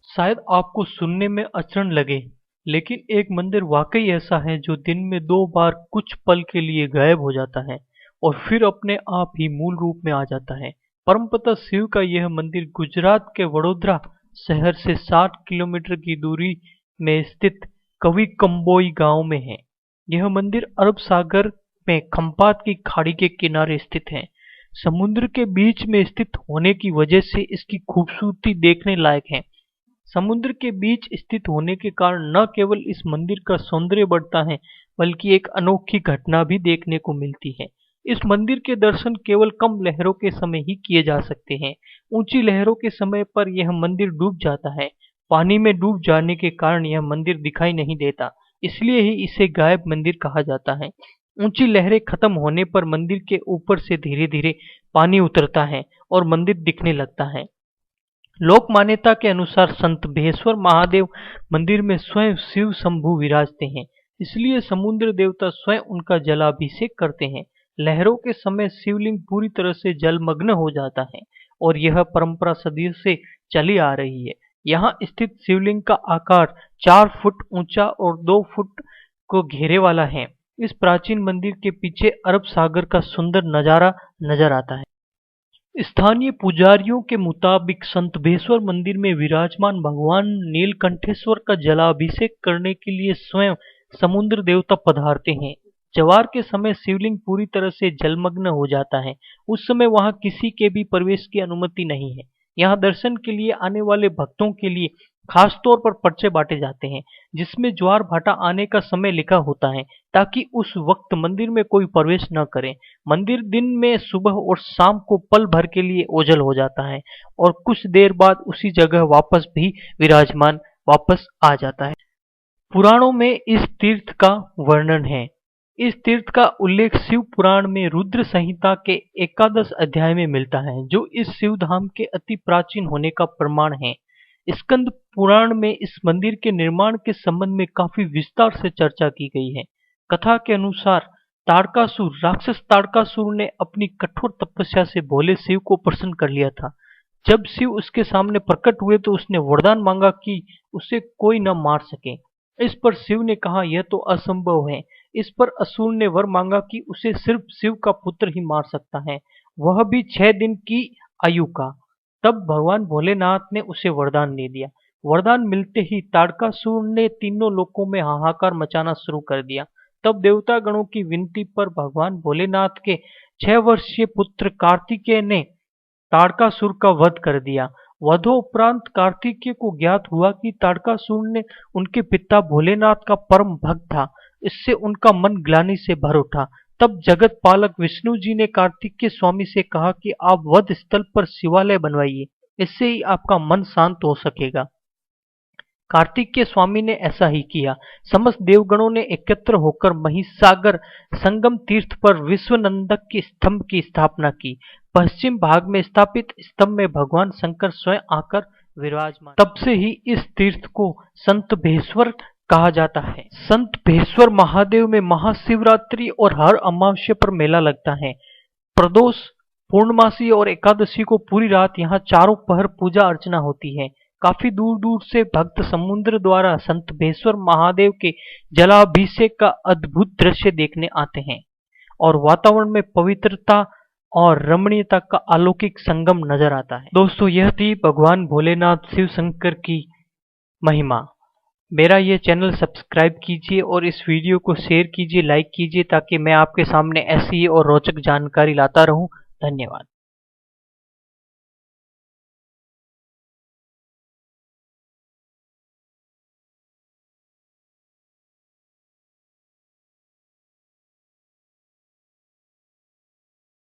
शायद आपको सुनने में अचरज लगे, लेकिन एक मंदिर वाकई ऐसा है जो दिन में 2 बार कुछ पल के लिए गायब हो जाता है और फिर अपने आप ही मूल रूप में आ जाता है। परमपिता शिव का यह मंदिर गुजरात के वडोदरा शहर से 60 किलोमीटर की दूरी में स्थित कविकंबोई गांव में है। यह मंदिर अरब सागर में खंपात की खाड़ी के किनारे स्थित है। समुद्र के बीच में स्थित होने की वजह से इसकी खूबसूरती देखने लायक है। समुद्र के बीच स्थित होने के कारण न केवल इस मंदिर का सौंदर्य बढ़ता है, बल्कि एक अनोखी घटना भी देखने को मिलती है। इस मंदिर के दर्शन केवल कम लहरों के समय ही किए जा सकते हैं। ऊंची लहरों के समय पर यह मंदिर डूब जाता है। पानी में डूब जाने के कारण यह मंदिर दिखाई नहीं देता, इसलिए ही इसे गायब मंदिर कहा जाता है। ऊंची लहरें खत्म होने पर मंदिर के ऊपर से धीरे धीरे पानी उतरता है और मंदिर दिखने लगता है। लोक मान्यता के अनुसार संत भेश्वर महादेव मंदिर में स्वयं शिव शंभु विराजते हैं, इसलिए समुद्र देवता स्वयं उनका जलाभिषेक करते हैं। लहरों के समय शिवलिंग पूरी तरह से जलमग्न हो जाता है और यह परंपरा सदियों से चली आ रही है। यहाँ स्थित शिवलिंग का आकार 4 फुट ऊंचा और 2 फुट को घेरे वाला है। इस प्राचीन मंदिर के पीछे अरब सागर का सुंदर नजारा नजर आता है। स्थानीय पुजारियों के मुताबिक संत भेश्वर मंदिर में विराजमान भगवान नीलकंठेश्वर का जलाभिषेक करने के लिए स्वयं समुद्र देवता पधारते हैं। जवार के समय शिवलिंग पूरी तरह से जलमग्न हो जाता है। उस समय वहां किसी के भी प्रवेश की अनुमति नहीं है। यहाँ दर्शन के लिए आने वाले भक्तों के लिए खास तौर पर पर्चे बांटे जाते हैं, जिसमें ज्वार भाटा आने का समय लिखा होता है, ताकि उस वक्त मंदिर में कोई प्रवेश न करे। मंदिर दिन में सुबह और शाम को पल भर के लिए ओझल हो जाता है और कुछ देर बाद उसी जगह वापस भी विराजमान वापस आ जाता है। पुराणों में इस तीर्थ का वर्णन है। इस तीर्थ का उल्लेख शिव पुराण में रुद्र संहिता के 11 अध्याय में मिलता है, जो इस शिव धाम के अति प्राचीन होने का प्रमाण है। स्कंद पुराण में इस मंदिर के निर्माण के संबंध में काफी विस्तार से चर्चा की गई है। कथा के अनुसार राक्षस ताड़कासुर ने अपनी कठोर तपस्या से भोले शिव को प्रसन्न कर लिया था। जब शिव उसके सामने प्रकट हुए तो उसने वरदान मांगा कि उसे कोई न मार सके। इस पर शिव ने कहा, यह तो असंभव है। इस पर असुर ने वर मांगा कि उसे सिर्फ शिव का पुत्र ही मार सकता है, वह भी 6 दिन की आयु का। तब भगवान भोलेनाथ ने उसे वरदान दे दिया। वरदान मिलते ही ताड़कासुर ने तीनों लोकों में हाहाकार मचाना शुरू कर दिया। तब देवता गणों की विनती पर भगवान भोलेनाथ के 6 वर्षीय पुत्र कार्तिकेय ने ताड़कासुर का वध कर दिया। वधोपरांत कार्तिकेय को ज्ञात हुआ कि ताड़कासुर ने उनके पिता भोलेनाथ का परम भक्त था। इससे उनका मन ग्लानि से भर उठा। तब जगत पालक विष्णु जी ने कार्तिकेय स्वामी से कहा कि आप वध स्थल पर शिवालय बनवाइए, इससे ही आपका मन शांत हो सकेगा। कार्तिकेय स्वामी ने ऐसा ही किया। समस्त देवगणों ने एकत्र होकर महिसागर संगम तीर्थ पर विश्वनंदक के स्तंभ की स्थापना की। पश्चिम भाग में स्थापित स्तंभ में भगवान शंकर स्वयं आकर विराजमान। तब से ही इस तीर्थ को संत भेश्वर कहा जाता है। संत भेश्वर महादेव में महाशिवरात्रि और हर अमावस्या पर मेला लगता है। प्रदोष, पूर्णमासी और एकादशी को पूरी रात यहाँ चारों पहर पूजा अर्चना होती है। काफी दूर दूर से भक्त समुद्र द्वारा संत भेश्वर महादेव के जलाभिषेक का अद्भुत दृश्य देखने आते हैं और वातावरण में पवित्रता और रमणीयता का अलौकिक संगम नजर आता है। दोस्तों, यह थी भगवान भोलेनाथ शिव शंकर की महिमा। मेरा ये चैनल सब्सक्राइब कीजिए और इस वीडियो को शेयर कीजिए, लाइक कीजिए, ताकि मैं आपके सामने ऐसी और रोचक जानकारी लाता रहूं। धन्यवाद।